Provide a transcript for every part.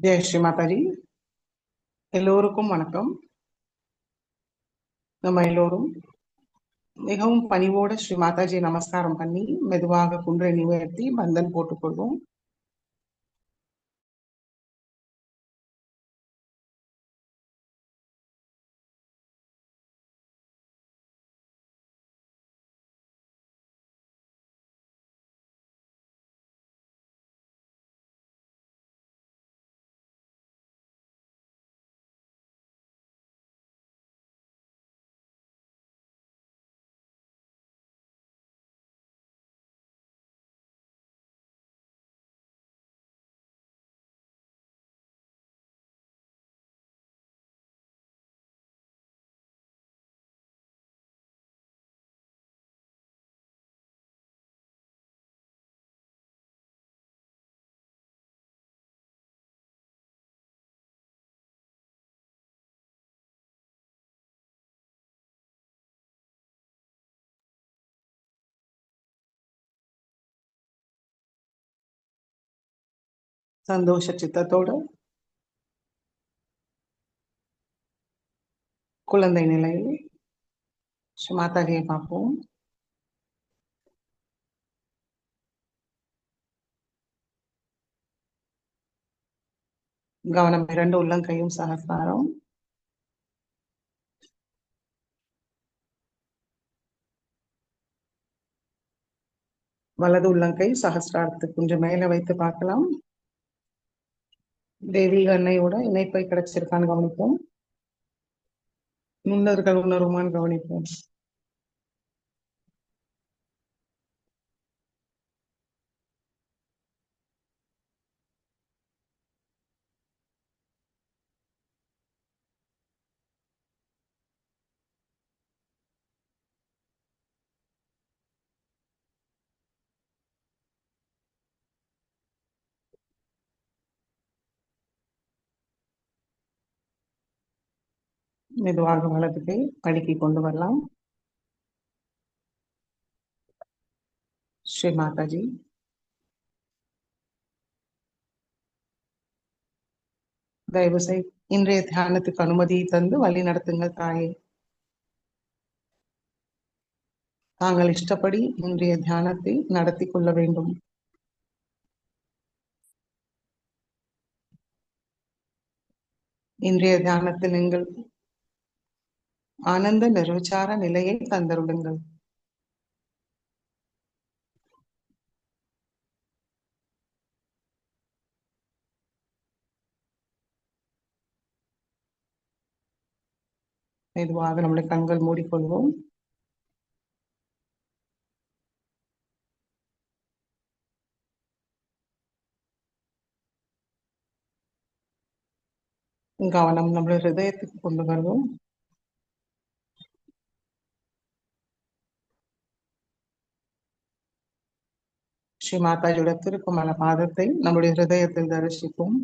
ஜெய் ஸ்ரீ மாதாஜி. எல்லோருக்கும் வணக்கம். நம்ம எல்லோரும் மிகவும் பணிவோட ஸ்ரீ மாதாஜி நமஸ்காரம் பண்ணி மெதுவாக குன்றை நிவர்த்தி பந்தன் போட்டுக்கொள்வோம். சந்தோஷ சித்தத்தோட குழந்தை நிலையில் ஸ்ரீ மாதாஜியை பார்ப்போம். கவனம் இரண்டு உள்ளங்கையும் சகஸ்ராரம். வலது உள்ளங்கை சகஸ்ராரத்துக்கு கொஞ்சம் மேல வைத்து பார்க்கலாம். தெய்வீக அன்னையோட இணைப்பை கிடைச்சிருக்கான்னு கவனிப்போம். நுண்ணர்கள் உணருமான்னு கவனிப்போம். மெதுவாக வலது கை அடுக்கி கொண்டு வரலாம். ஸ்ரீ மாதாஜி, தயவு செய்து இன்றைய தியானத்துக்கு அனுமதியை தந்து வழி நடத்துங்கள் தாயே. தாங்கள் இஷ்டப்படி இன்றைய தியானத்தை நடத்தி கொள்ள வேண்டும். இன்றைய தியானத்தில் நீங்கள் ஆனந்த நிர்விச்சார நிலையை தந்தருளுங்கள். மெதுவாக நம்முடைய கண்கள் மூடிக்கொள்வோம். கவனம் நம்முடைய ஹிருதயத்துக்கு கொண்டு வருவோம். ஸ்ரீ மாதாஜியோட திருக்கமல பாதத்தை நம்முடைய ஹிருதயத்தில் தரிசிப்போம்.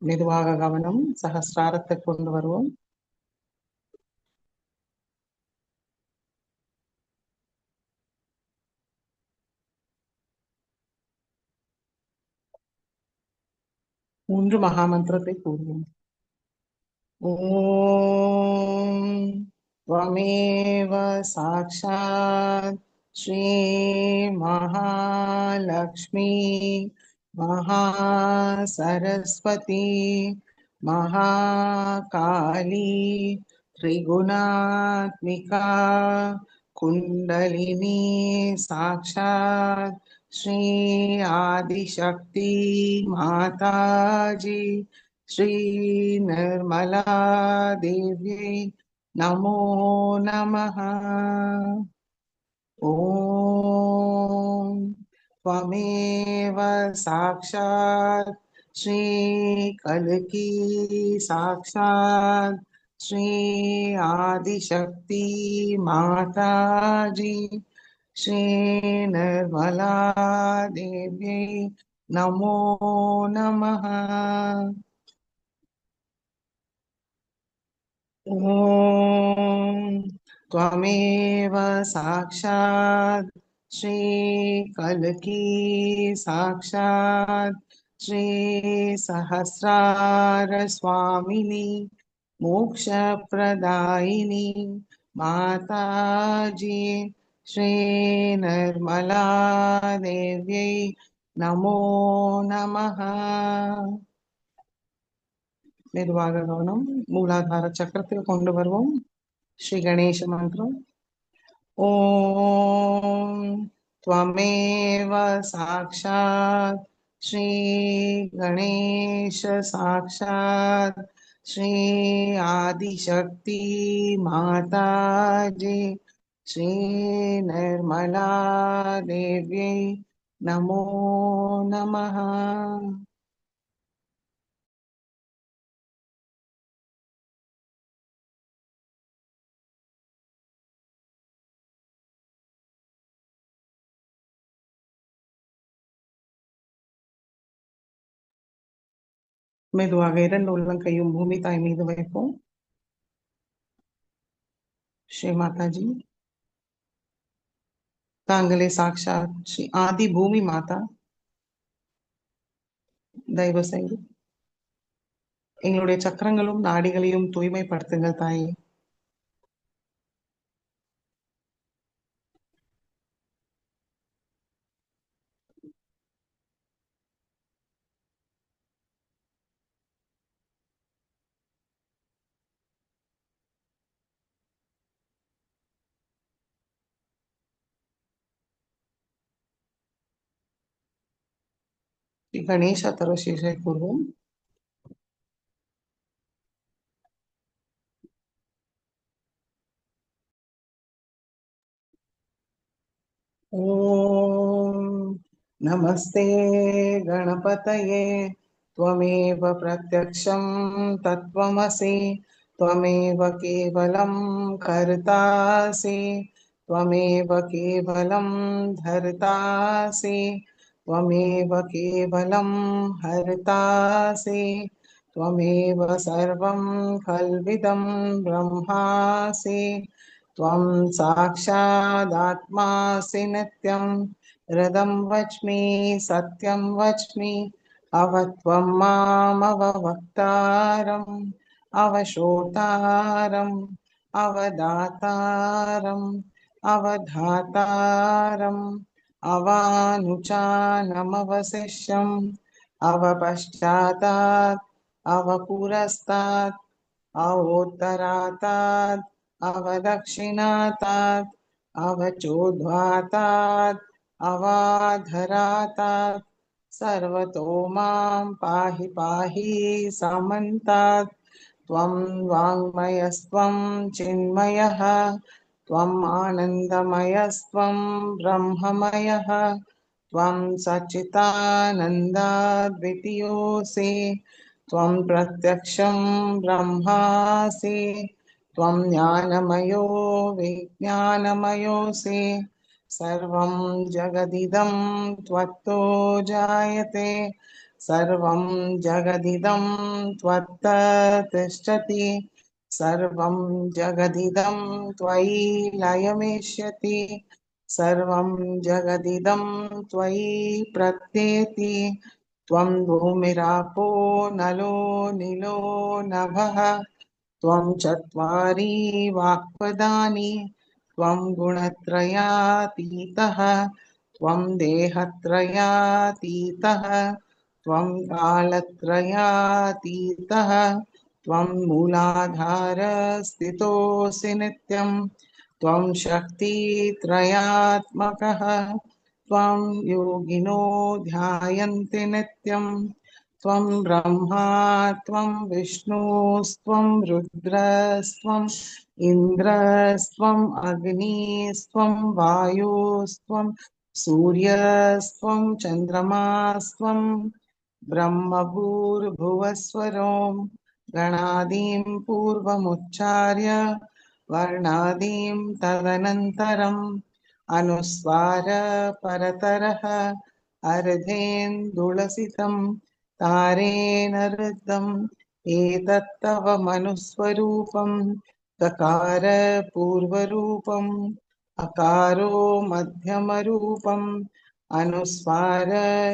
மெதுவாக கவனம் சகஸ்ராரத்தை கொண்டு வருவோம். மூன்று மகாமந்திரத்தை கூறுவோம். ஓம் त्वमेव साक्षात् श्री महालक्ष्मी महासरस्वती महाकाली त्रिगुणात्मिका कुंडलिनी साक्षात् श्री आदिशक्ति माताजी श्री निर्मला देव्यै नमो नमः। ओम त्वमेव साक्षात् श्री कल्की साक्षात् श्री आदिशक्ति माताजी श्रीनिर्मला देव्यै नमो नमः। ॐ त्वमेव साक्षात् श्रीकल्की साक्षात् श्रीसहस्रारस्वामिनी मोक्षप्रदायिनी माताजी श्रीनिर्मला देव्यै नमो नमः। மெதுவாக கவனம். மூலாதார சக்கரத்தில் கொண்டு வருவோம். ஸ்ரீ கணேச மந்திரம். ஓம் त्वमेव साक्षात् श्री गणेश साक्षात् श्री आदिशक्ति माताजी श्री निर्मला देव्यै नमो नमः। மெதுவாக இரண்டு உள்ளங்கையும் பூமி தாய் மீது வைப்போம். ஸ்ரீ மாதாஜி, தாங்களே சாக்ஷாத் ஸ்ரீ ஆதி பூமி மாதா. தயவு செய்து எங்களுடைய சக்கரங்களும் நாடிகளையும் தூய்மைப்படுத்துங்கள் தாயே. ஸ்ரீ கணேச தரசீஷை கூறுவோம். ॐ नमस्ते गणपतये त्वमेव प्रत्यक्षं तत्त्वमसि त्वमेव केवलं कर्तासि त्वमेव केवलं धर्तासि त्वमेव केवलं हर्तासि त्वमेव सर्वं खल्विदं ब्रह्मासि त्वं साक्षादात्मासि नित्यं हृदं वच्मि सत्यं वच्मि अवत्वं मामवक्तारम् अवशोतारम् अवदातारम् अवधातारम् अवानुचानमवशिष्यम् अवपश्चातात् अवपुरस्तात् अवोत्तरातात् अवदक्षिणातात् अवचोद्वातात् अवाधरातात् सर्वतो मां पाहि पाहि समन्तात्। त्वं वाङ्मयस्त्वं चिन्मयः त्वम् आनन्दमयस्त्वं ब्रह्ममयः त्वं सच्चिदानन्दाद्वितीयोऽसि त्वं प्रत्यक्षं ब्रह्मासि त्वं ज्ञानमयो विज्ञानमयोऽसि सर्वं जगदिदं त्वत्तो जायते सर्वं जगदिदं त्वत्तः तिष्ठति सर्वं जगदिदं त्वयि लयमेष्यति सर्वं जगदिदं त्वयि प्रत्येति त्वं भूमिरापो नलो निलो नभः त्वं चत्वारि वाक्पदानि त्वं गुणत्रयातीतः त्वं देहत्रयातीतः त्वं कालत्रयातीतः त्वं मूलाधारस्थितोऽसि नित्यं त्वं शक्तित्रयात्मकः त्वं योगिनो ध्यायन्ति नित्यं त्वं ब्रह्मा त्वं विष्णुस्त्वं रुद्रस्त्वम् इन्द्रस्त्वम् अग्निस्त्वं वायुस्त्वं सूर्यस्त्वं चन्द्रमास्त्वं ब्रह्मभूर्भुवस्वरों गणादीं पूर्वमुच्चार्य वर्णादीं तदनन्तरं अनुस्वार परतरः अर्धेन्दुलसितं तारेण रुद्धम् एतत्तव मनुस्वरूपं ककार पूर्वरूपम् अकारो मध्यमरूपम् अनुस्वार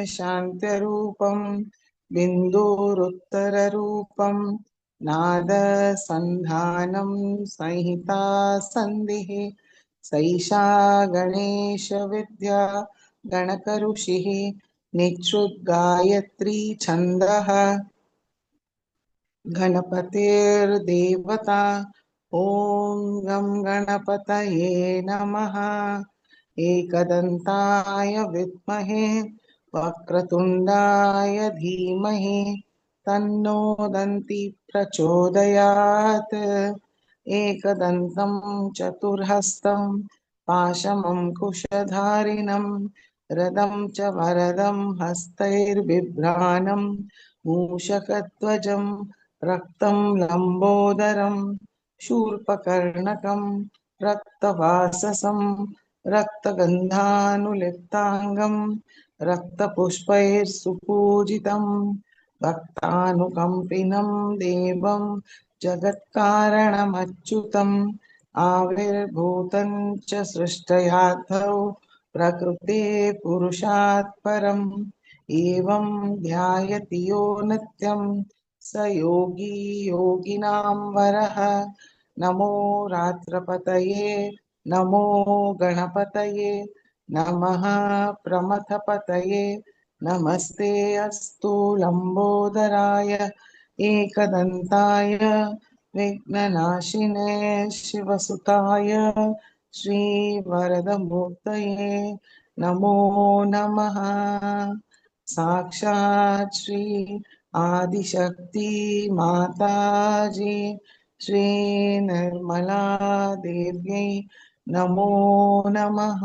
शान्त्यरूपम् बिन्दुरुत्तररूपम् नाद सन्धानं संहिता सन्धिः सैषा गणेश विद्या गणकऋषिः निच्छुद्गायत्री छन्दः गणपतिर्देवता ॐ गं गणपतये नमः एकदन्ताय विद्महे वक्रतुण्डाय धीमहि तन्नो दन्ति प्रचोदयात् एकदन्तं चतुर्हस्तं पाशमङ्कुशधारिणं रदं च वरदं हस्तैर्बिभ्राणं मूषकध्वजं रक्तं लम्बोदरं शूर्पकर्णकं रक्तवाससं रक्तगन्धानुलिप्ताङ्गं रक्तपुष्पैर्सुपूजितं भक्तानुकम्पिनं देवं जगत्कारणमच्युतम् आविर्भूतं च सृष्टयार्थौ प्रकृते पुरुषात् परम् एवं ध्यायति यो नित्यं स योगी योगिनां वरः नमो रात्रपतये नमो गणपतये नमः प्रमथपतये नमस्ते अस्तु लम्बोदराय एकदन्ताय विघ्ननाशिने शिवसुताय श्रीवरदमूर्तये नमो नमः साक्षात् श्री आदिशक्ति माताजी श्री निर्मला देव्यै नमो नमः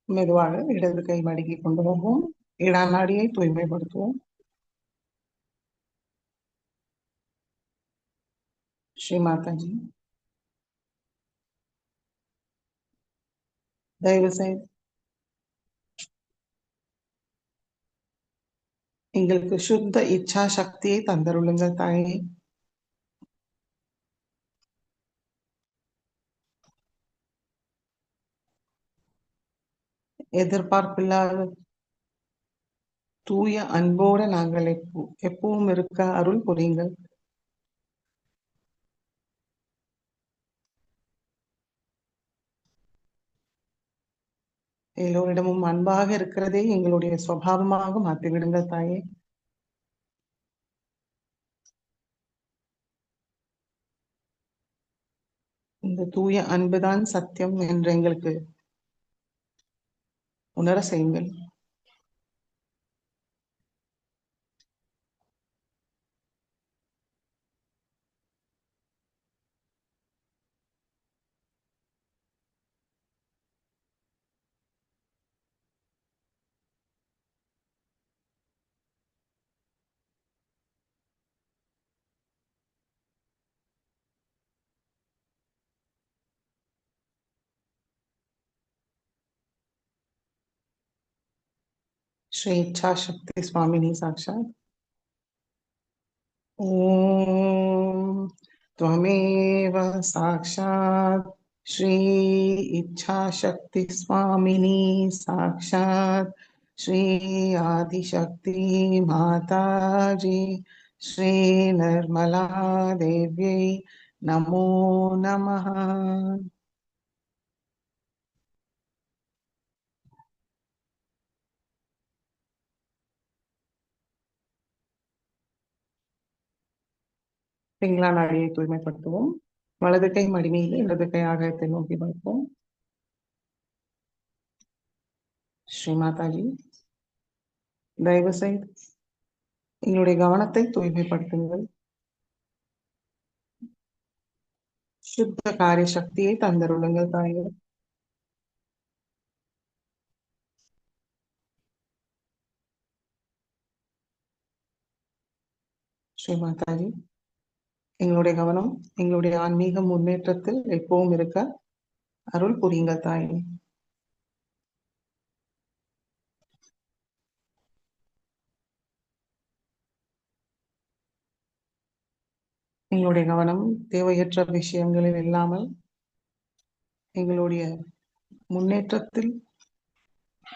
மெதுவாக இடது கை மடக்கி கொண்டு வருவோம் இடாநாடியை தூய்மைப்படுத்துவோம் ஸ்ரீ மாதாஜி தயவு செய்து எங்களுக்கு சுத்த இச்சா சக்தியை தந்தருளுங்கள் தாயே எதிர்பார்ப்பில்லாத தூய அன்போட நாங்கள் எப்பவும் இருக்க அருள் புரியுங்கள் எல்லோரிடமும் அன்பாக இருக்கிறதே எங்களுடைய சுபாவமாக மாற்றிவிடுங்கள் தாயே இந்த தூய அன்புதான் சத்தியம் என்று எங்களுக்கு உணர செய்யுங்கள் श्री इच्छा शक्ति स्वामिनी साक्षात ओम त्वमेव साक्षात् श्री इच्छा शक्ति स्वामिनी साक्षात् श्री आदिशक्ति माताजी श्री निर्मला देव्यै नमो नमः பிங்களா நாடியை தூய்மைப்படுத்துவோம் வலது கை மடி மீது இடது கை ஆகாயத்தை நோக்கி பார்ப்போம் ஸ்ரீ மாதாஜி தயவு செய்து எங்களுடைய கவனத்தை தூய்மைப்படுத்துங்கள் சுத்த காரிய சக்தியை தந்தருளுங்கள் தாயே. ஸ்ரீ மாதாஜி, எங்களுடைய கவனம் எங்களுடைய ஆன்மீக முன்னேற்றத்தில் எப்பவும் இருக்க அருள் புரியுங்கள் தாயே. எங்களுடைய கவனம் தேவையற்ற விஷயங்களில் இல்லாமல் எங்களுடைய முன்னேற்றத்தில்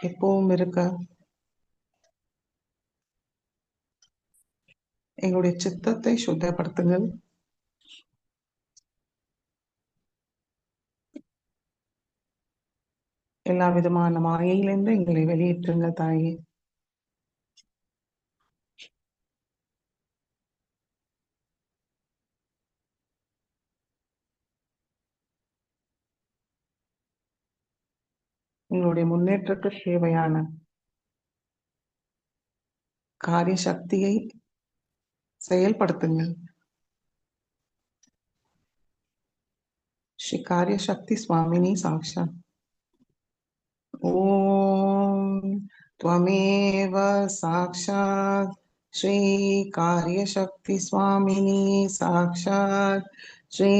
எப்பவும் இருக்க எங்களுடைய சித்தத்தை சுத்தப்படுத்துங்கள். எல்லா விதமான மாயையிலிருந்து எங்களை வெளியேற்றுங்கள் தாயே. எங்களுடைய முன்னேற்றத்திற்கு தேவையான காரிய சக்தியை செயல்படுத்துங்கள். ஸ்ரீ காரிய சக்தி சுவாமினி சாக்ஷாத். ஓம் त्वमेव साक्षात् श्री कार्यशक्ति स्वामिनी साक्षात् श्री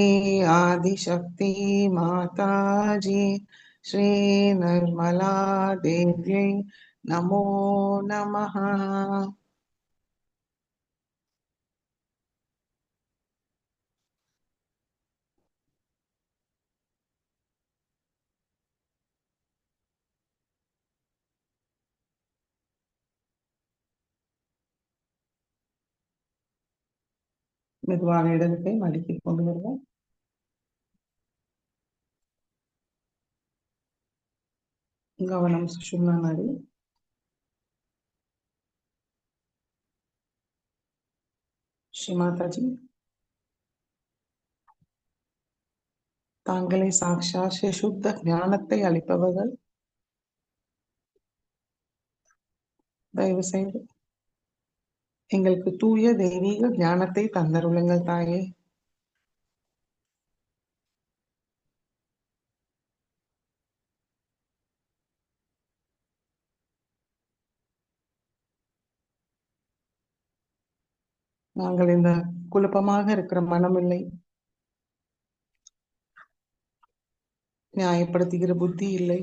आदिशक्ति माताजी श्री निर्मला देव्यै नमो नमः. மெதுவாக இடத்தை மடக்கிக் கொண்டு வருவோம். கவனம் சுஷும்னா நாடி. ஸ்ரீ மாதாஜி, தாங்களே சாக்ஷாத் ஸ்ரீ சுத்த ஞானத்தை அளிப்பவர்கள். தயவு செய்து எங்களுக்கு தூய தெய்வீக ஞானத்தை தந்தருளுங்கள் தாயே. நாங்கள் இந்த குழப்பமாக இருக்கிற மனம் இல்லை, நியாயப்படுத்துகிற புத்தி இல்லை,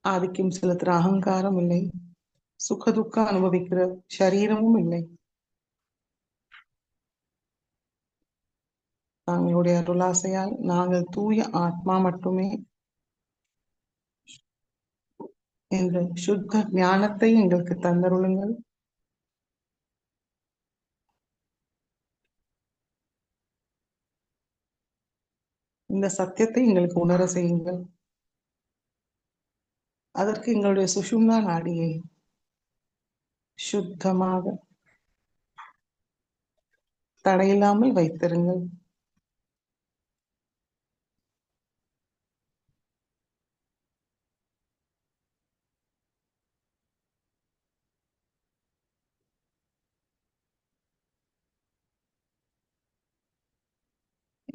ஆதிக்கம் செலுத்துற அகங்காரம் இல்லை, சுக அனுபவிக்கிற சரீரமும் இல்லை. தாங்களுடைய அருளாசையால் நாங்கள் தூய ஆத்மா மட்டுமே என்ற சுத்த ஞானத்தை எங்களுக்கு தந்தருளுங்கள். இந்த சத்தியத்தை எங்களுக்கு உணர செய்யுங்கள். அதற்கு எங்களுடைய சுஷும்னா நாடியை சுத்தமாக தடையில்லாமல் வைத்திருங்கள்.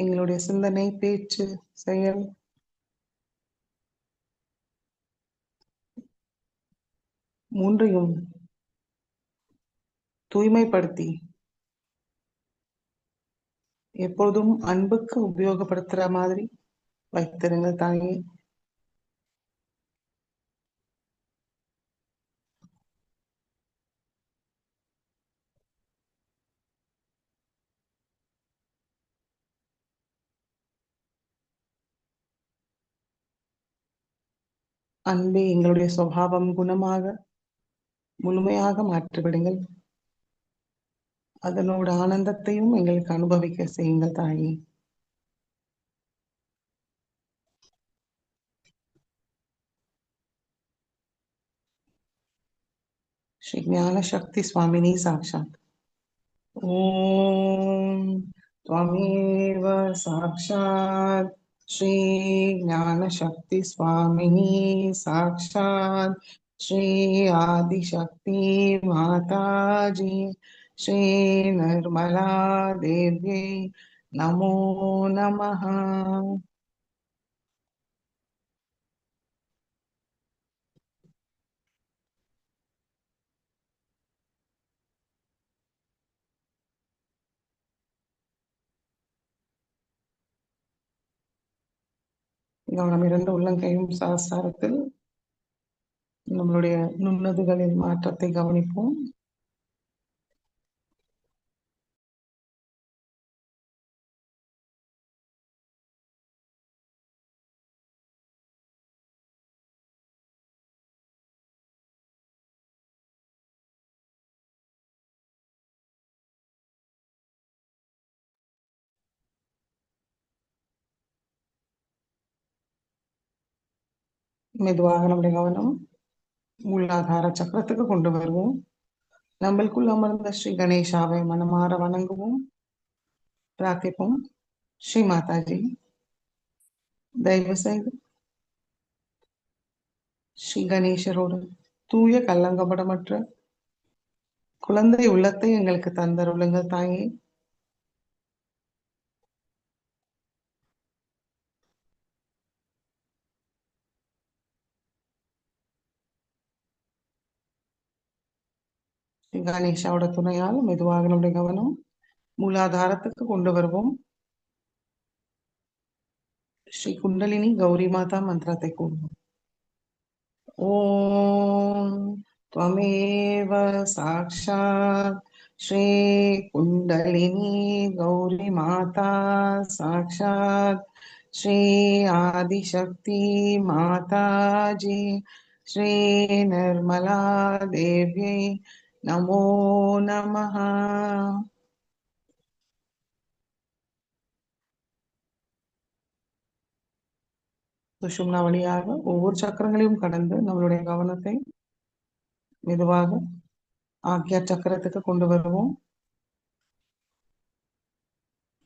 எங்களுடைய சிந்தனை, பேச்சு, செயல் மூன்றையும் தூய்மைப்படுத்தி எப்பொழுதும் அன்புக்கு உபயோகப்படுத்துற மாதிரி வைத்திருங்கள் தாயே. அன்பே எங்களுடைய சுபாவம் குணமாக முழுமையாக மாற்றிவிடுங்கள். அதனோட ஆனந்தத்தையும் எங்களுக்கு அனுபவிக்க செய்யுங்கள் தாயே. ஸ்ரீ ஞான சக்தி சுவாமினி சாக்ஷாத். ஓம் त्वमेव साक्षात् श्री ज्ञान शक्ति स्वामिनी साक्षात् श्री आदिशक्ति माताजी ஸ்ரீ நிர்மலா தேவ்யை நமோ நமः. கவனம் இரண்டு உள்ளங்கையும் சகஸ்ராரத்தில் நம்மளுடைய நுண்ணதுகளின் மாற்றத்தை கவனிப்போம். மெதுவாக நம்முடைய கவனம் மூலாதார சக்கரத்துக்கு கொண்டு வருவோம். நம்மளுக்குள் அமர்ந்த ஸ்ரீ கணேசாவை மனமாற வணங்குவோம், பிரார்த்திப்போம். ஸ்ரீ மாதாஜி, தயவு செய்து ஸ்ரீ கணேசரோடு தூய கல்லங்கபடமற்ற குழந்தை உள்ளத்தை எங்களுக்கு தந்தருளுங்கள் தாயே. ஸ்ரீ கணேசாவோட துணையால் மெதுவாக நம்முடைய கவனம் மூலாதாரத்துக்கு கொண்டு வருவோம். ஸ்ரீ குண்டலினி கௌரி மாதா மந்திரத்தை கூறுவோம். ஓம் त्वमेव साक्षात् श्री कुण्डलिनी गौरी माता साक्षात् श्री आदिशक्ति माताजी श्री निर्मला देव्यै नमो नमः. சுஷும்னா வழியாக ஒவ்வொரு சக்கரங்களையும் கடந்து நம்மளுடைய கவனத்தை மெதுவாக ஆக்யா சக்கரத்துக்கு கொண்டு வருவோம்.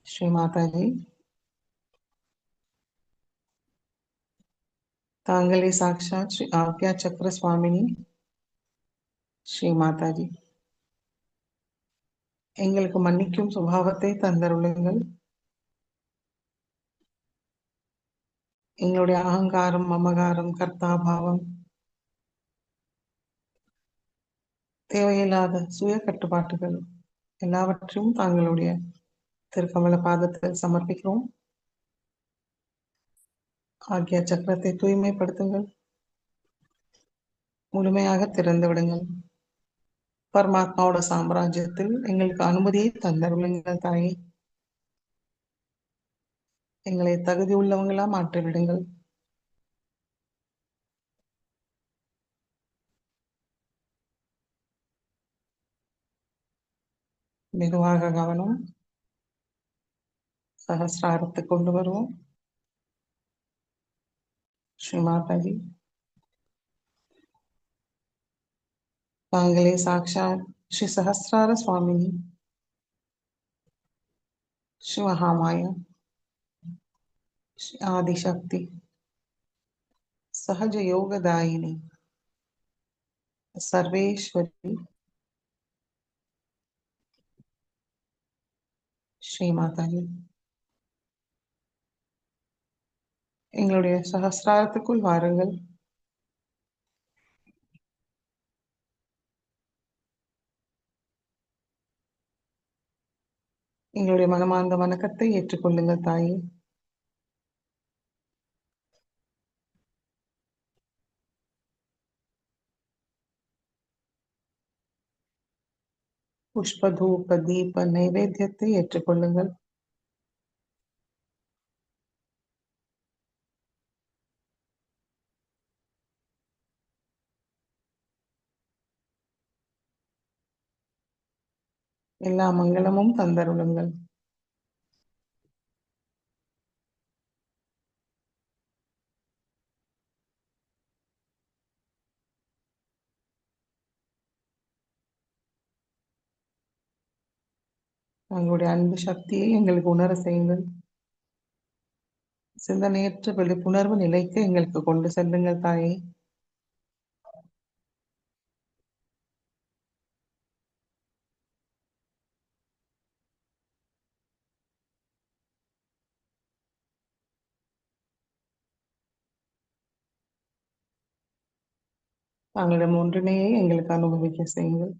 ஸ்ரீ மாதாஜி, தாங்களே சாக்ஷாத் ஸ்ரீ ஆக்யா சக்கர சுவாமினி. ஸ்ரீ மாதாஜி, எங்களுக்கு மன்னிக்கும் சுபாவத்தை தந்தருளுங்கள். எங்களுடைய அகங்காரம், மமகாரம், கர்த்தாபாவம், தேவையில்லாத சுய கட்டுப்பாட்டுகள் எல்லாவற்றையும் தாங்களுடைய திருக்கமல பாதத்தில் சமர்ப்பிக்கிறோம். ஆகிய சக்கரத்தை தூய்மைப்படுத்துங்கள், முழுமையாக திறந்து விடுங்கள். பரமாத்மாவோட சாம்ராஜ்யத்தில் எங்களுக்கு அனுமதியை தந்தருளுங்கள் தாயே. எங்களை தகுதி உள்ளவங்களா மாற்றிவிடுங்கள். மெதுவாக கவனம் சகசிராரத்தை கொண்டு வருவோம். ஸ்ரீ மாதாஜி, தாங்களே சாக்ஷாத் ஸ்ரீ சஹஸ்ரார சுவாமினி, ஸ்ரீ மகாமாயா, ஸ்ரீ ஆதிசக்தி, சஹஜ யோகதாயினி, சர்வேஸ்வரி, ஸ்ரீ மாதாஜி, எங்களுடைய சகசிராரத்துக்குள் வாருங்கள். எங்களுடைய மனமார்ந்த வணக்கத்தை ஏற்றுக்கொள்ளுங்கள் தாயே. புஷ்ப தூப தீப நைவேத்தியத்தை ஏற்றுக்கொள்ளுங்கள். எல்லா மங்களமும் தந்தருளுங்கள். உங்களுடைய அன்பு சக்தியை எங்களுக்கு உணர செய்யுங்கள். சிந்தனையற்ற விழிப்புணர்வு நிலைக்கு எங்களுக்கு கொண்டு செல்லுங்கள் தாயே. தாங்களிடம் ஒன்றினையே எங்களுக்கு அனுபவிக்க செய்யுங்கள்.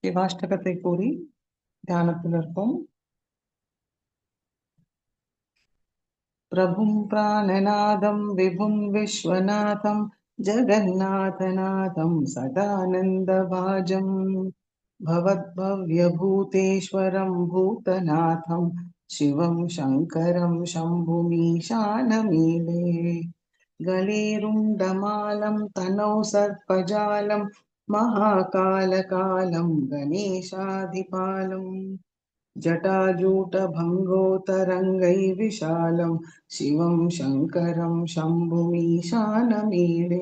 சிவாஷ்டகத்தை கூறி தியானத்தில் இருப்போம். प्रभुं प्राणनादं विभुं विश्वनाथं जगन्नाथनाथं सदानन्दभाजं भवद्भव्यभूतेश्वरं भूतनाथं शिवं शङ्करं शम्भुमीशानमीडे गलेरुण्डमालं तनौ सर्पजालं महाकालकालं गणेशाधिपालम् जटाजूटभङ्गोतरङ्गैर्विशालं शिवं शङ्करं शम्भुमीशानमीडे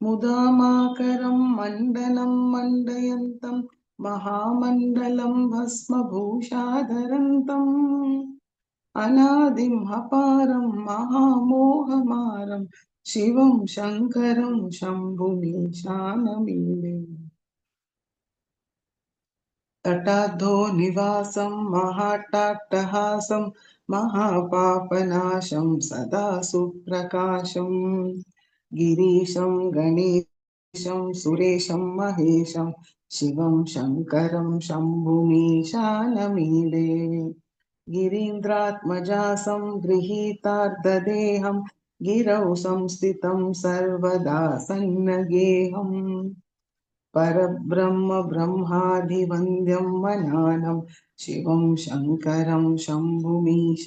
मुदामाकरं मण्डनं मण्डयन्तं महामण्डलं भस्मभूषाधरन्तम् अनादिं अपारं महामोहमारं शिवं शङ्करं शम्भुमीशानमीडे तटाद्धो निवासं महाट्टाट्टहासं महापापनाशं सदा सुप्रकाशं गिरीशं गणेशं सुरेशं महेशं शिवं शङ्करं शम्भुमीशानमीडे गिरीन्द्रात्मजासं गृहीतार्धदेहं गिरौ संस्थितं सर्वदा सन्नगेहम् परब्रह्म ब्रह्मादिवन्द्यं मनानं शिवं शङ्करं शम्भुमीशानमीडे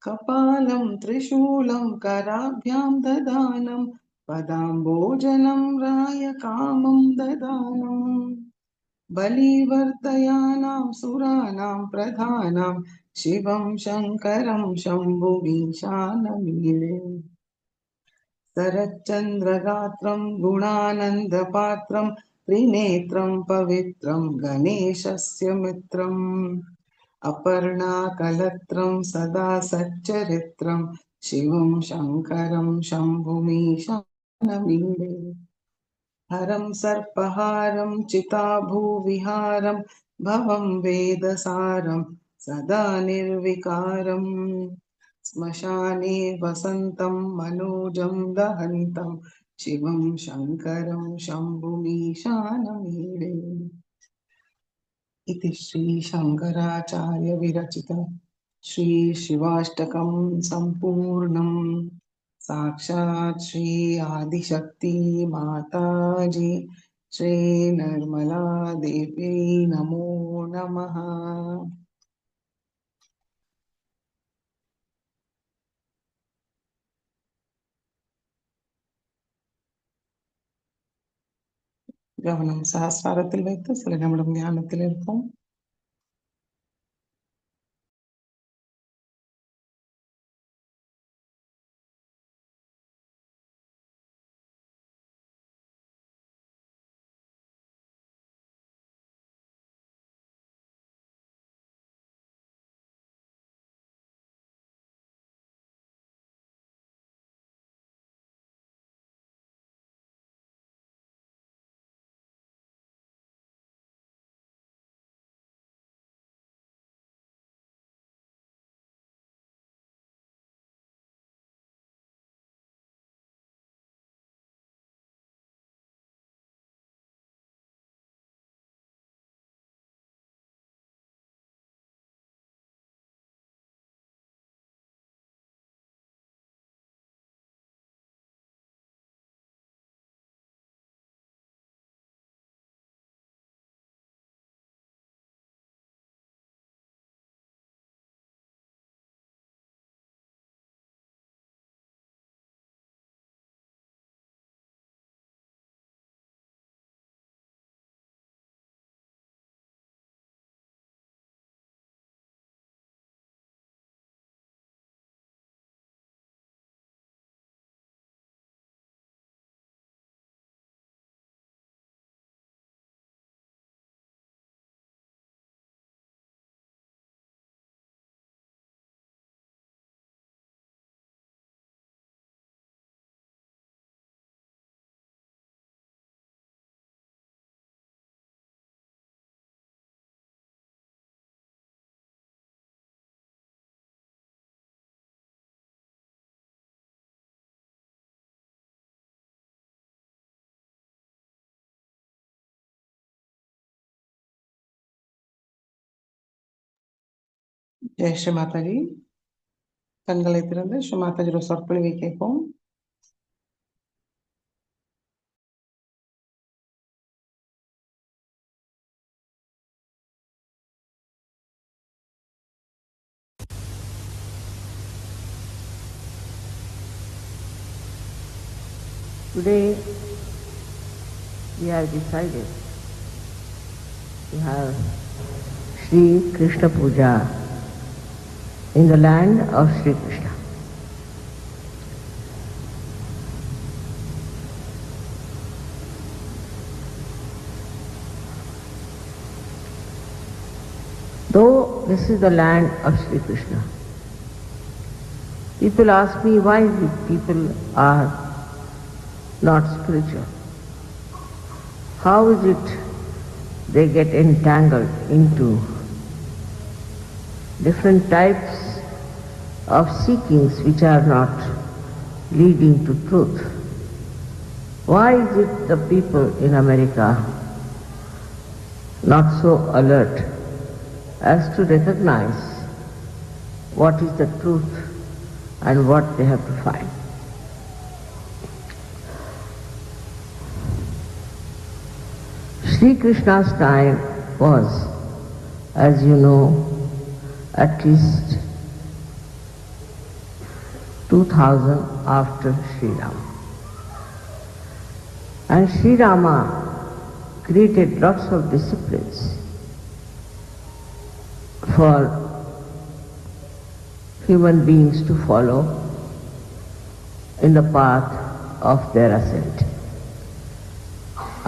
कपालं त्रिशूलं कराभ्यां ददानं पदाम्बोजनं रायकामं ददानं बलिवर्तयानां सुराणां प्रधानां शिवं शङ्करं शम्भुमीशानमीडे शरच्चन्द्रगात्रं गुणानन्दपात्रं त्रिनेत्रं पवित्रं गणेशस्य मित्रम् अपर्णाकलत्रं सदा सच्चरित्रं शिवं शङ्करं शम्भुमीशानमीडे हरं सर्पहारं चिताभूविहारं भवं वेदसारं सदा निर्विकारम् श्मशाने वसन्तं मनोजं दहन्तं शिवं शङ्करं शम्भुमीशानमीडे इति श्रीशङ्कराचार्य विरचित श्रीशिवाष्टकं सम्पूर्णम् साक्षात् श्री आदिशक्ति माताजी श्री निर्मला देवी नमो नमः। கவனம் சஹஸ்ராரத்தில் வைத்து சில நிமிடம் தியானத்தில் இருப்போம். ஜெய் ஸ்ரீ மாதாஜி. கண்களை திறந்து ஸ்ரீ மாதாஜியோட சொற்பொழிவை கேட்போம். Today we have decided to have Sri Krishna Puja in the land of Sri Krishna. Though this is the land of Sri Krishna, people ask me why these people are not spiritual. How is it they get entangled into different types of seekings which are not leading to truth? Why is it the people in America not so alert as to recognize what is the truth and what they have to find? Sri Krishna's time was, as you know, at least 2000 after Sri Rama. And Sri Rama created lots of disciplines for human beings to follow in the path of their ascent.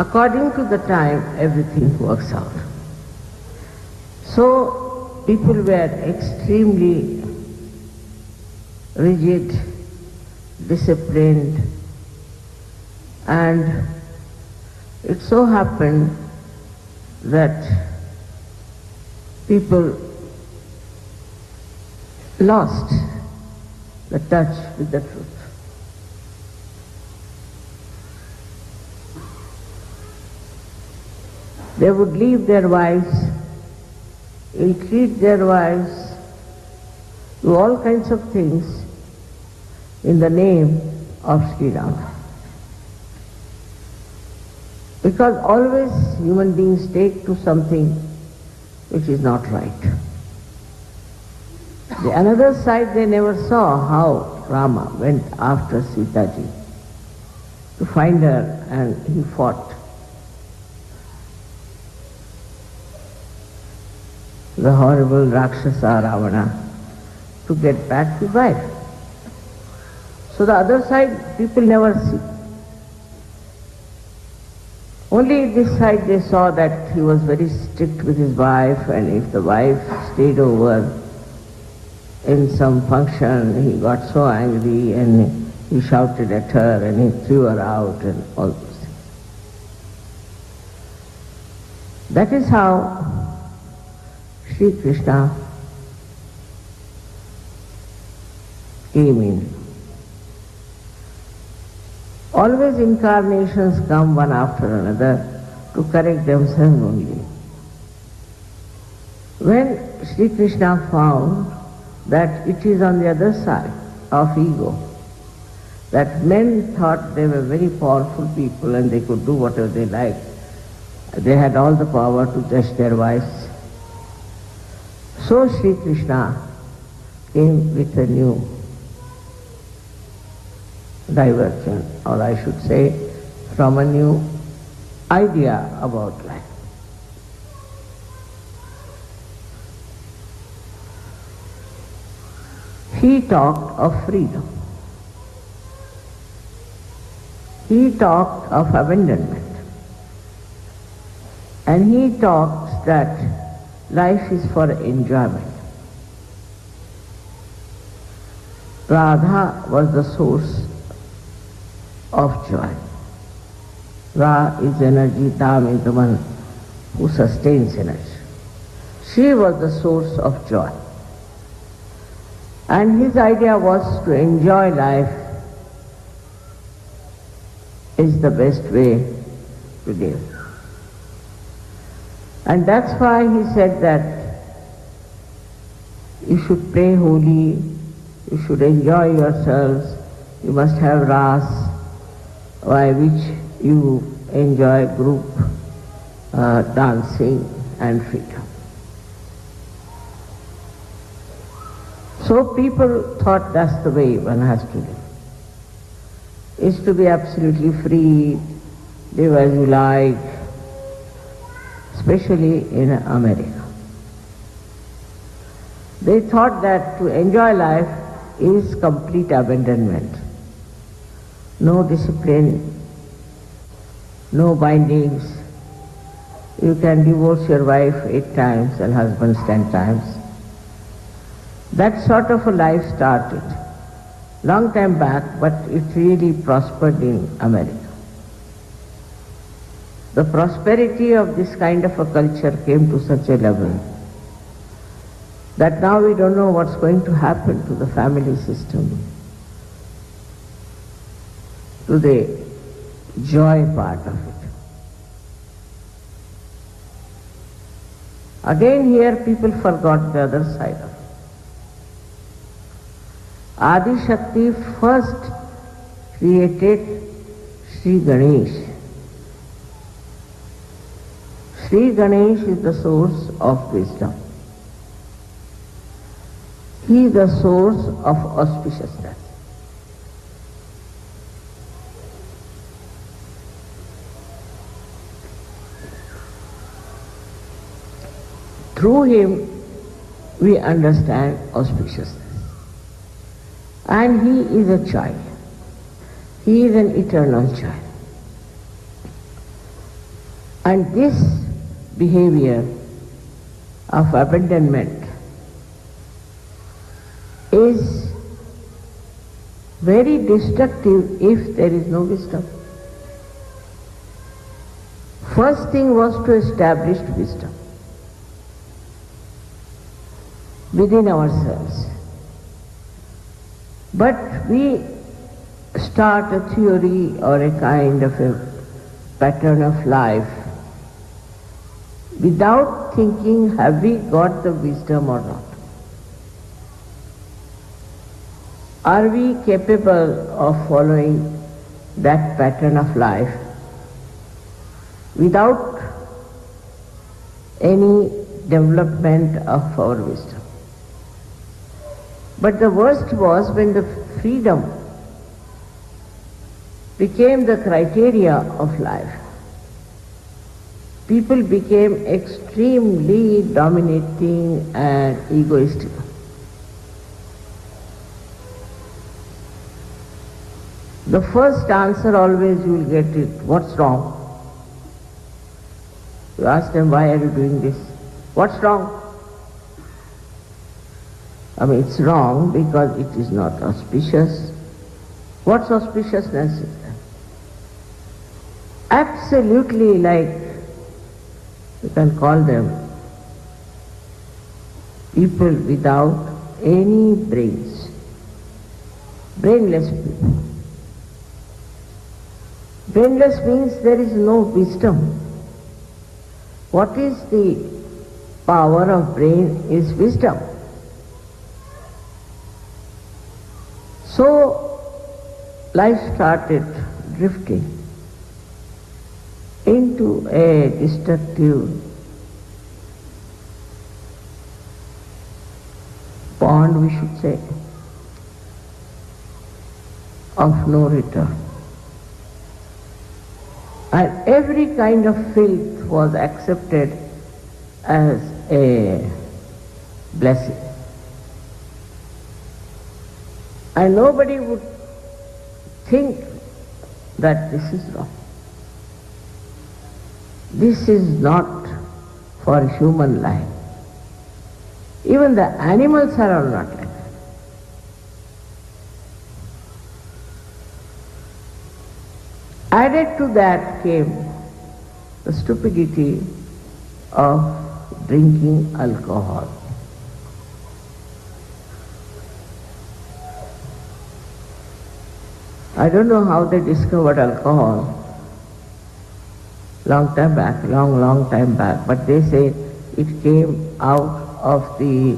According to the time, everything works out. So people were extremely rigid, disciplined, and it so happened that people lost the touch with the truth. They would leave their wives, ill-treat their wives, do all kinds of things in the name of Sri Rama. Because always human beings take to something which is not right. The another side, they never saw how Rama went after Sita ji to find her, and he fought the horrible Rakshasa Ravana to get back his wife. So the other side people never see. Only this side they saw that he was very strict with his wife, and if the wife stayed over in some function, he got so angry and he shouted at her and he threw her out and all those things. That is how Sri Krishna came in. Always incarnations come one after another to correct themselves only. When Sri Krishna found that it is on the other side of ego, that men thought they were very powerful people and they could do whatever they liked, they had all the power to judge their wives. So Sri Krishna came with a new diversion, or I should say from a new idea about life. He talked of freedom. He talked of abandonment. And he talks that life is for enjoyment. Radha was the source of joy. Ra is energy, Dham is the one who sustains energy. She was the source of joy. And his idea was to enjoy life is the best way to live. And that's why he said that You should play holy, you should enjoy yourselves, you must have ras, by which you enjoy group dancing and freedom. So people thought that's the way one has to live. Is to be absolutely free, live as you like, especially in America. They thought that to enjoy life is complete abandonment. No discipline, no bindings. You can divorce your wife 8 times and husband 10 times. That sort of a life started long time back, but it really prospered in America. The prosperity of this kind of a culture came to such a level that now we don't know what's going to happen to the family system, to the joy part of it. Again here people forgot the other side of it. Adi Shakti first created Sri Ganesh. Sri Ganesh is the source of wisdom. He is the source of auspiciousness. Through him we understand auspiciousness. And he is a child. He is an eternal child. And this behavior of abandonment is very destructive if there is no wisdom. First thing was to establish wisdom within ourselves. But we start a theory or a kind of a pattern of life without thinking, have we got the wisdom or not? Are we capable of following that pattern of life without any development of our wisdom? But the worst was when the freedom became the criteria of life. People became extremely dominating and egoistic. The first answer always you will get it, what's wrong? You ask them, why are you doing this? What's wrong? I mean, it's wrong because it is not auspicious. What's auspiciousness is that? Absolutely like, you can call them people without any brains. Brainless people. Brainless means there is no wisdom. What is the power of brain is wisdom. So life started drifting into a destructive pond, we should say, of no return. And every kind of filth was accepted as a blessing. And nobody would think that this is wrong. This is not for human life. Even the animals are not like that. Added to that came the stupidity of drinking alcohol. I don't know how they discovered alcohol long time back, long time back, but they say it came out of the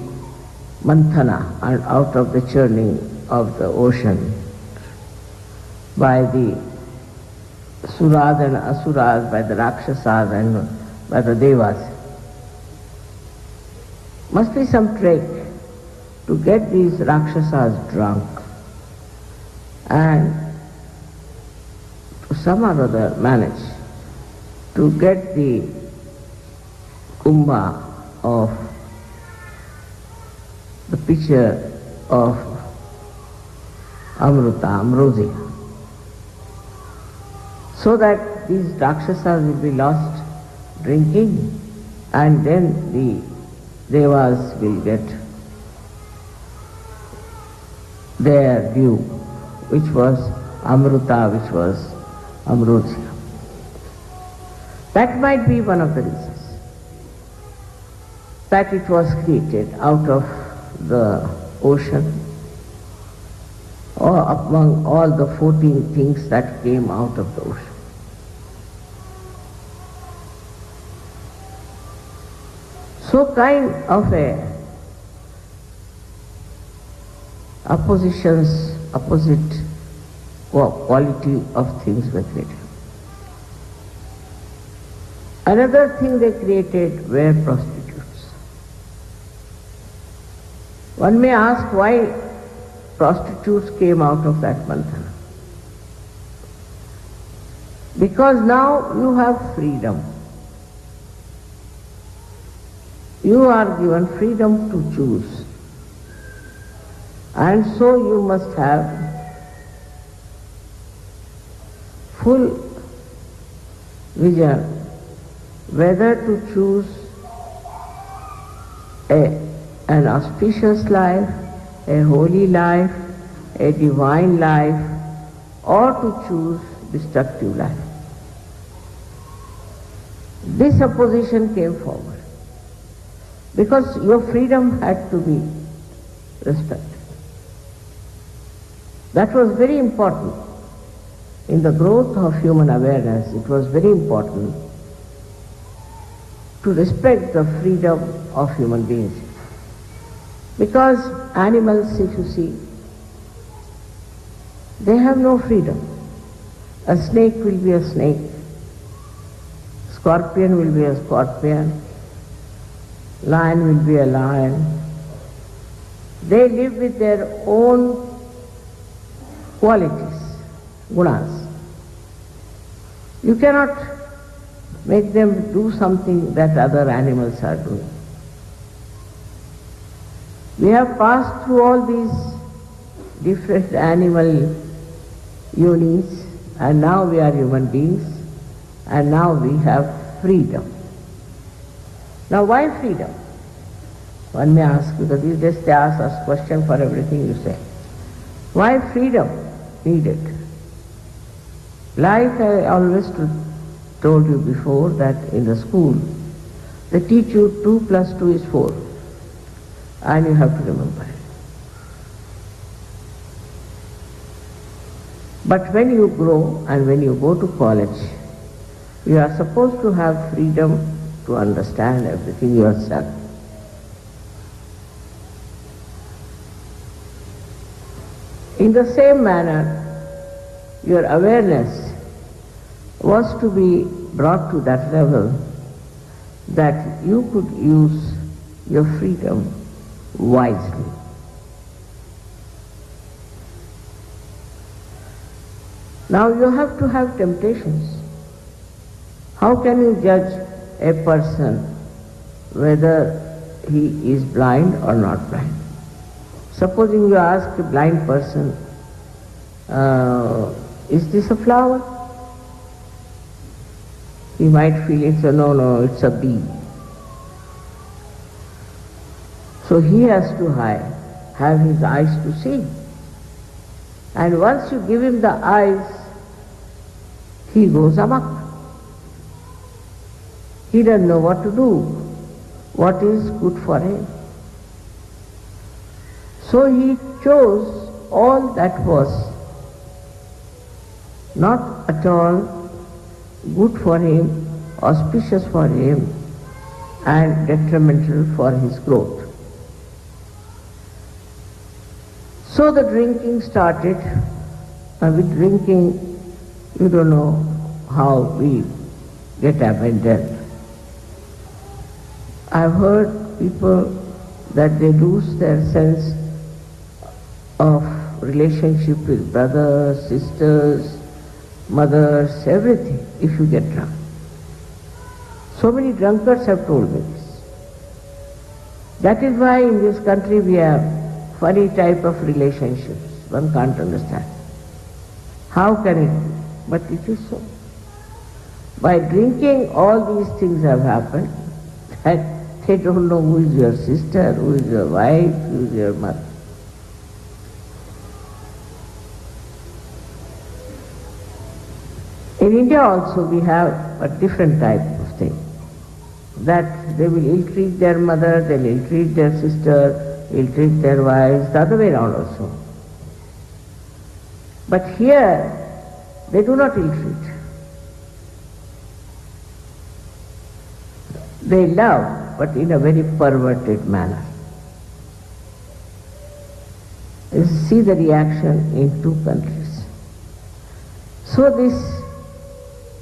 manthana and out of the churning of the ocean by the suras and asuras, by the rakshasas and by the devas. Must be some trick to get these rakshasas drunk and to some or other manage to get the kumbha of the pitcher of amruta, ambrosia, so that these rakshasas will be lost drinking, and then the devas will get their due, which was amruta, which was ambrosia. That might be one of the reasons that it was created out of the ocean, or among all the 14 things that came out of the ocean. So kind of a opposite quality of things were created. Another thing they created were prostitutes. One may ask why prostitutes came out of that manthana. Because now you have freedom. You are given freedom to choose. And so you must have full vision whether to choose an auspicious life, a holy life, a divine life, or to choose destructive life. This opposition came forward because your freedom had to be respected. That was very important. In the growth of human awareness, it was very important to respect the freedom of human beings. Because animals, if you see, they have no freedom. A snake will be a snake. Scorpion will be a scorpion. Lion will be a lion. They live with their own qualities, gunas. You cannot make them do something that other animals are doing. We have passed through all these different animal units, and now we are human beings, and now we have freedom. Now why freedom? One may ask, because these days they ask us question for everything you say. Why freedom needed? Like I always told you before, that in the school they teach you 2 plus 2 is 4, and you have to remember it. But when you grow and when you go to college, you are supposed to have freedom to understand everything yourself. In the same manner, your awareness was to be brought to that level that you could use your freedom wisely. Now you have to have temptations. How can you judge a person whether he is blind or not blind? Supposing you ask a blind person, is this a flower? He might feel it's no, it's a bee. So he has to have his eyes to see. And once you give him the eyes, he goes amok. He doesn't know what to do, what is good for him. So he chose all that was not at all good for him, auspicious for him, and detrimental for his growth. So the drinking started, and with drinking, you don't know how we get abandoned. I've heard people that they lose their sense of relationship with brothers, sisters, mothers, everything, if you get drunk. So many drunkards have told me this. That is why in this country we have funny type of relationships. One can't understand. How can it be? But it is so. By drinking, all these things have happened, that they don't know who is your sister, who is your wife, who is your mother. In India also we have a different type of thing, that they will ill-treat their mother, they will ill-treat their sister, ill-treat their wives, the other way around also. But here, they do not ill-treat. They love, but in a very perverted manner. You see the reaction in two countries. So this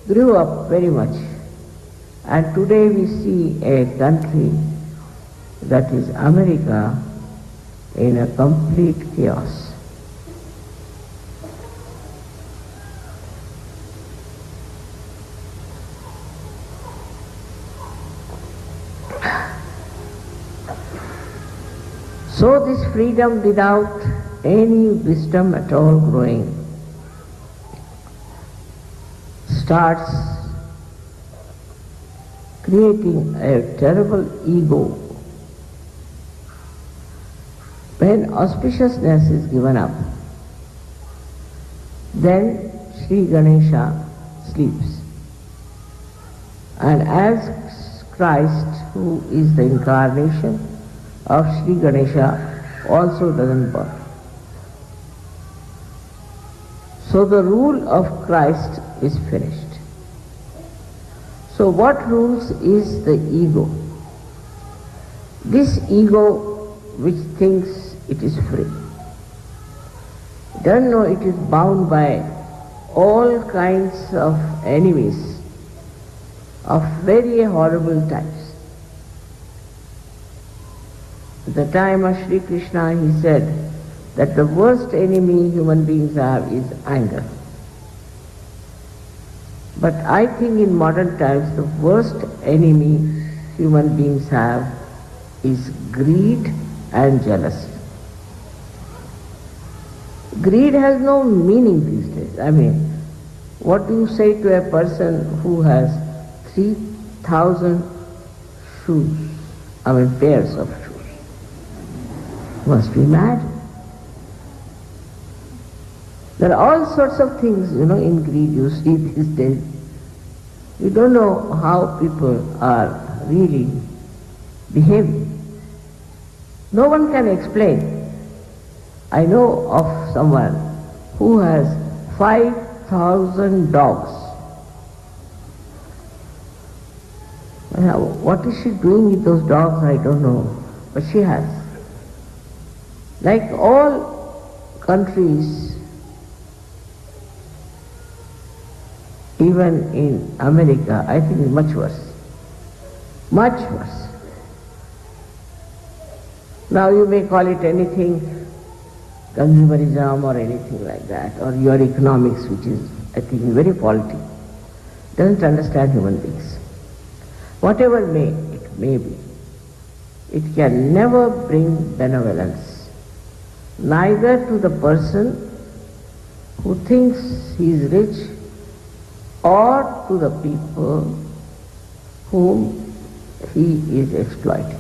grew up very much. And today we see a country, that is America, in a complete chaos. So this freedom without any wisdom at all growing starts creating a terrible ego. When auspiciousness is given up, then Sri Ganesha sleeps. And as Christ, who is the incarnation of Sri Ganesha, also doesn't burn. So the rule of Christ is finished. So what rules is the ego? This ego which thinks it is free, doesn't know it is bound by all kinds of enemies of very horrible types. At the time of Sri Krishna, he said that the worst enemy human beings have is anger. But I think in modern times the worst enemy human beings have is greed and jealousy. Greed has no meaning these days. I mean, what do you say to a person who has 3,000 shoes, pairs of shoes? Must be mad. There are all sorts of things, in greed you see these days. You don't know how people are really behaving. No one can explain. I know of someone who has 5,000 dogs. What is she doing with those dogs, I don't know. But she has. Like all countries, even in America, I think it's much worse. Much worse. Now you may call it anything, consumerism or anything like that, or your economics, which is, I think, very faulty. Doesn't understand human beings. Whatever it may be, it can never bring benevolence, neither to the person who thinks he is rich, or to the people whom he is exploiting.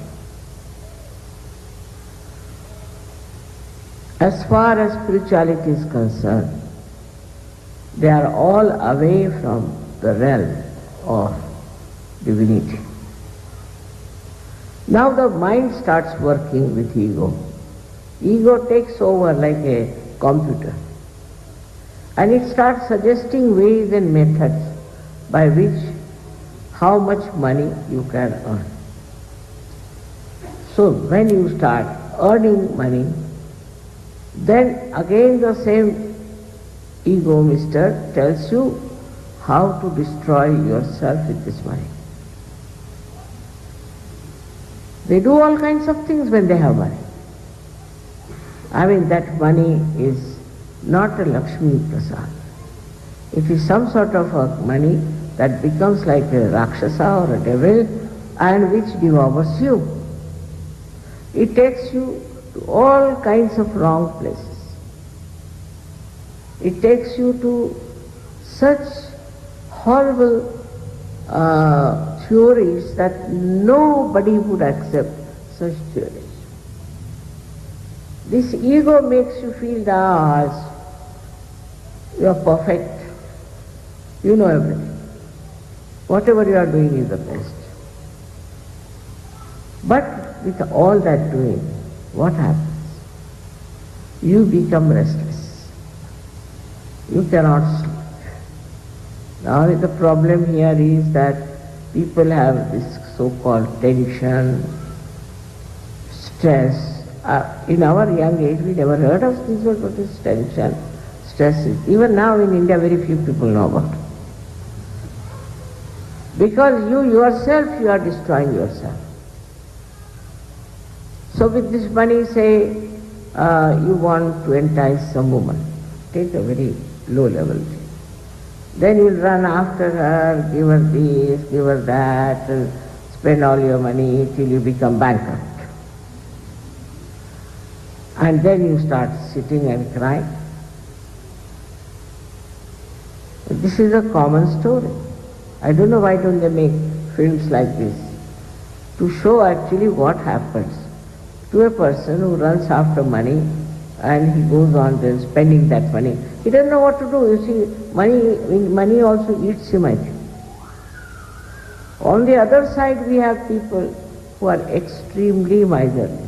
As far as spirituality is concerned, they are all away from the realm of divinity. Now the mind starts working with ego. Ego takes over like a computer, and it starts suggesting ways and methods by which how much money you can earn. So when you start earning money, Then again the same ego mister tells you how to destroy yourself with this money. They do all kinds of things when they have money. I mean, that money is not a Lakshmi Prasad. It is some sort of a money that becomes like a Rakshasa or a devil and which devours you. It takes you to all kinds of wrong places. It takes you to such horrible theories that nobody would accept such theories. This ego makes you feel that you are perfect, you know everything. Whatever you are doing is the best. But with all that doing, what happens? You become restless. You cannot sleep. Now the problem here is that people have this so-called tension, stress. In our young age we never heard of this word, what is tension, stress. Even now in India very few people know about it. Because you yourself, you are destroying yourself. So with this money, say you want to entice some woman, take a very low level thing. Then you'll run after her, give her this, give her that, and spend all your money till you become bankrupt. And then you start sitting and crying. This is a common story. I don't know why don't they make films like this, to show actually what happens to a person who runs after money and he goes on then spending that money. He doesn't know what to do. You see, money also eats him, I think. On the other side we have people who are extremely miserly.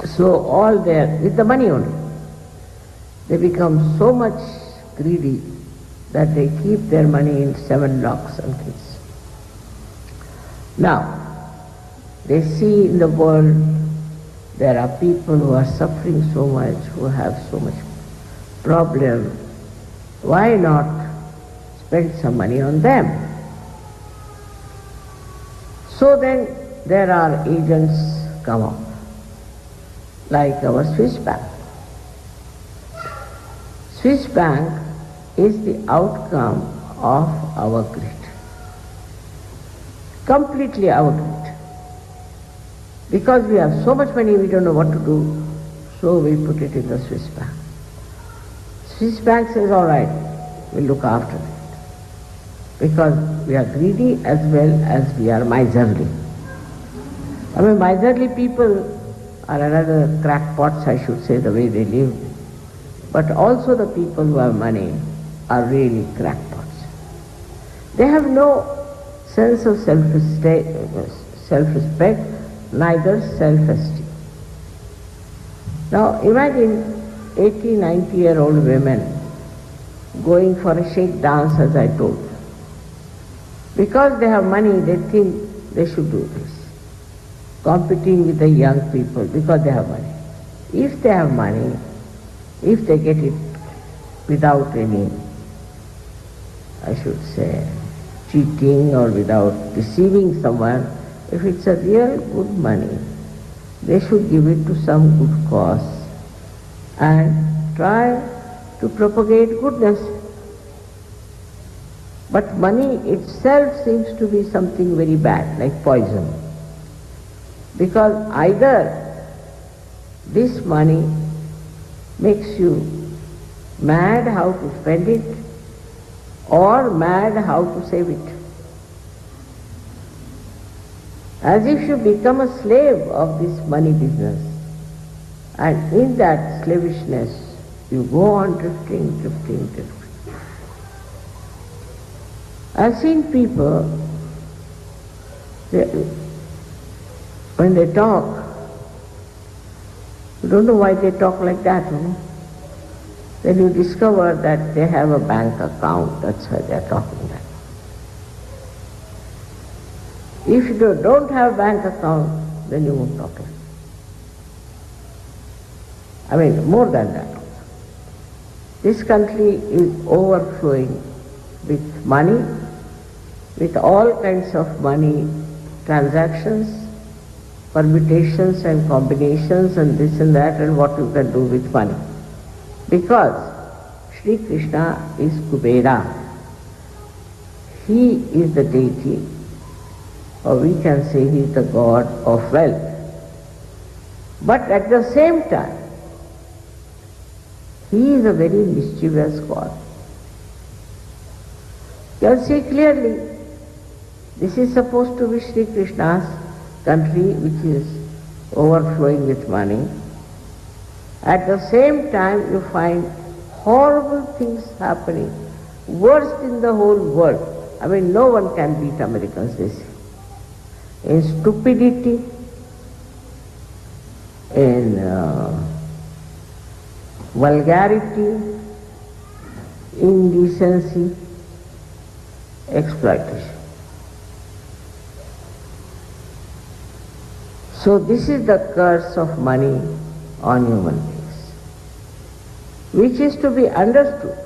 So all there, with the money only, they become so much greedy that they keep their money in 7 locks and keys. Now, they see in the world there are people who are suffering so much, who have so much problem. Why not spend some money on them? So then there are agents come up, like our Swiss bank. Swiss bank is the outcome of our greed. Completely our greed. Because we have so much money, we don't know what to do, so we put it in the Swiss bank. Swiss bank says, all right, we'll look after it. Because we are greedy as well as we are miserly. I mean, miserly people are another crackpots, I should say, the way they live. But also the people who have money are really crackpots. They have no sense of self-respect, neither self-esteem. Now imagine 80, 90-year-old women going for a shake dance, as I told you. Because they have money, they think they should do this. Competing with the young people because they have money. If they have money, if they get it without any, I should say, cheating or without deceiving someone, if it's a real good money, they should give it to some good cause and try to propagate goodness. But money itself seems to be something very bad, like poison. Because either this money makes you mad how to spend it or mad how to save it. As if you become a slave of this money business, and in that slavishness you go on drifting. I've seen people, when they talk, you don't know why they talk like that, you know. Then you discover that they have a bank account, that's why they are talking that. If you don't have bank account, then you won't talk. I mean, more than that. This country is overflowing with money, with all kinds of money transactions, permutations and combinations and this and that and what you can do with money. Because Sri Krishna is Kubera. He is the deity, or we can say he is the god of wealth. But at the same time, he is a very mischievous god. You can see clearly, this is supposed to be Sri Krishna's country which is overflowing with money. At the same time you find horrible things happening, worst in the whole world. I mean, no one can beat Americans, they say. In stupidity, in vulgarity, indecency, exploitation. So this is the curse of money on human beings, which is to be understood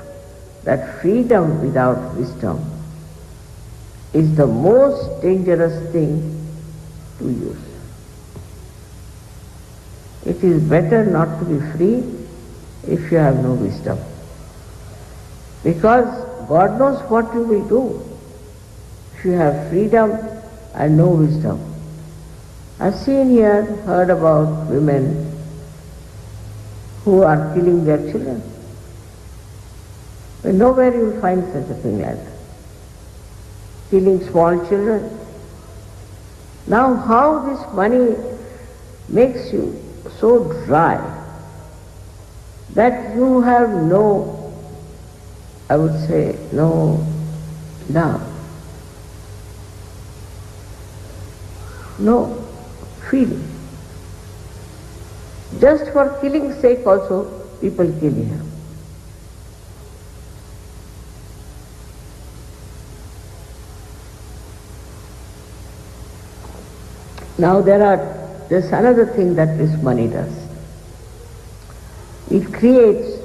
that freedom without wisdom is the most dangerous thing to use. It is better not to be free if you have no wisdom. Because God knows what you will do if you have freedom and no wisdom. I've seen here, heard about women who are killing their children. But nowhere you will find such a thing like that. Killing small children. Now how this money makes you so dry that you have no, I would say, no love, no feeling. Just for killing's sake also, people kill here. Now there's another thing that this money does. It creates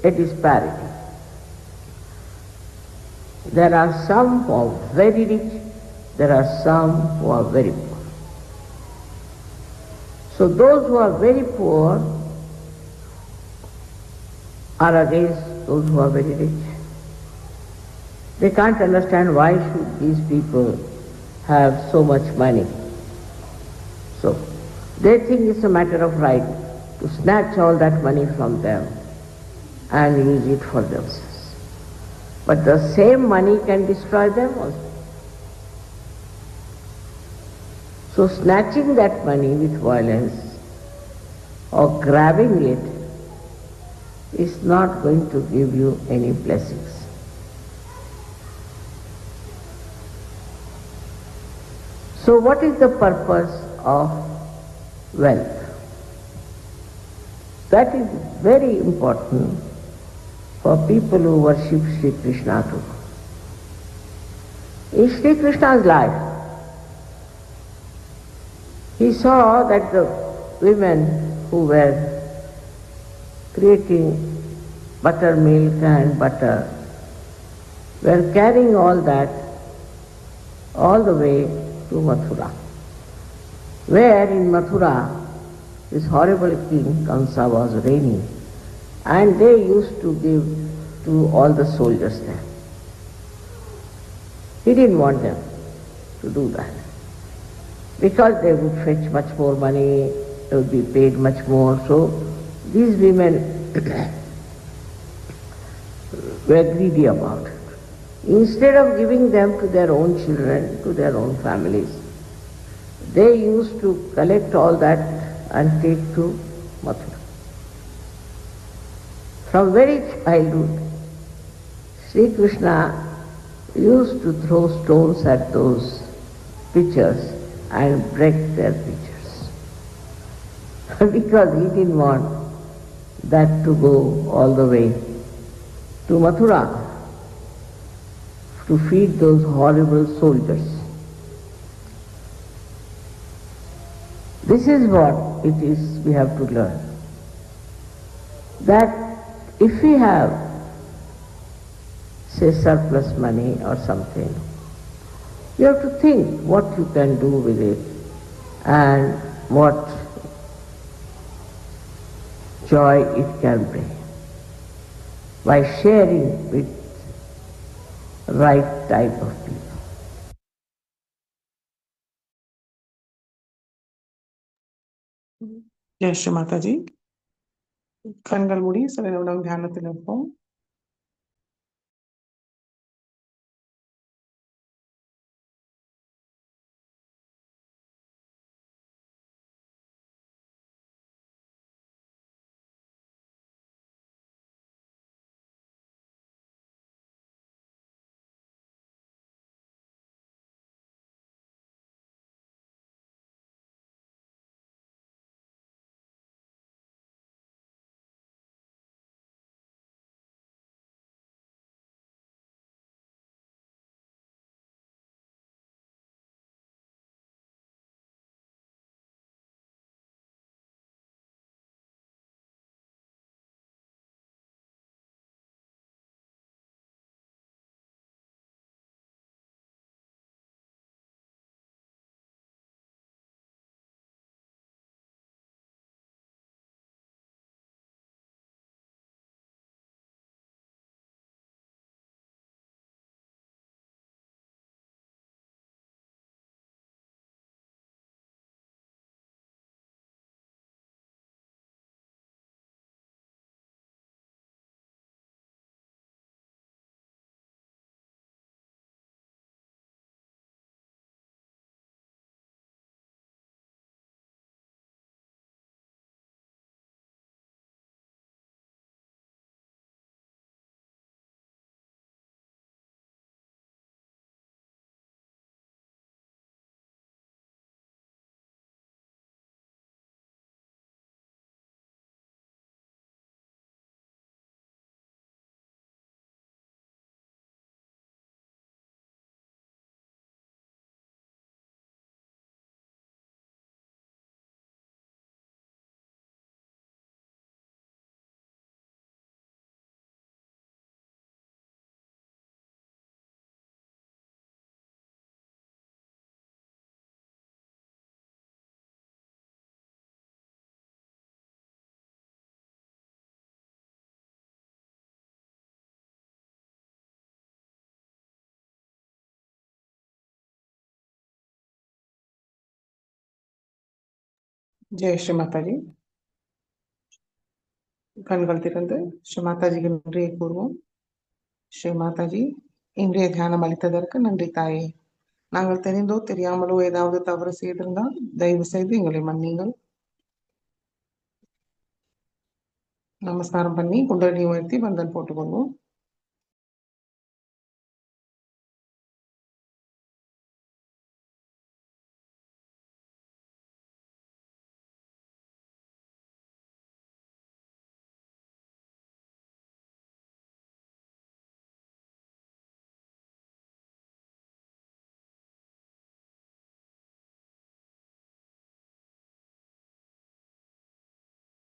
a disparity. There are some who are very rich, there are some who are very poor. So those who are very poor are against those who are very rich. They can't understand why should these people have so much money. So they think it's a matter of right to snatch all that money from them and use it for themselves. But the same money can destroy them also. So snatching that money with violence or grabbing it is not going to give you any blessings. So what is the purpose of wealth? That is very important for people who worship Sri Krishna too. In Sri Krishna's life, he saw that the women who were creating buttermilk and butter were carrying all that all the way to Mathura, where in Mathura this horrible king Kamsa was reigning, and they used to give to all the soldiers there. He didn't want them to do that, because they would fetch much more money, they would be paid much more. So these women were greedy about it. Instead of giving them to their own children, to their own families, they used to collect all that and take to Mathura. From very childhood, Sri Krishna used to throw stones at those pitchers and break their pitchers because he didn't want that to go all the way to Mathura to feed those horrible soldiers. This is what it is we have to learn. That if we have, say, surplus money or something, you have to think what you can do with it and what joy it can bring by sharing with right type of people. Jai Sri Mataji. கண்கள் மூடி சில நிமிடம் தியானத்தில் இருப்போம். ஜெய் ஸ்ரீ மாதாஜி. கண்கள் திறந்து ஸ்ரீ மாதாஜிக்கு நன்றியை கூறுவோம். ஸ்ரீ மாதாஜி, இன்றைய தியானம் அளித்ததற்கு நன்றி தாயே. நாங்கள் தெரிந்தோ தெரியாமலோ ஏதாவது தவறு செய்திருந்தால் தயவு செய்து எங்களை மன்னிங்கள். நமஸ்காரம் பண்ணி குண்டலினி உயர்த்தி பந்தன் போட்டுக்கொள்வோம்.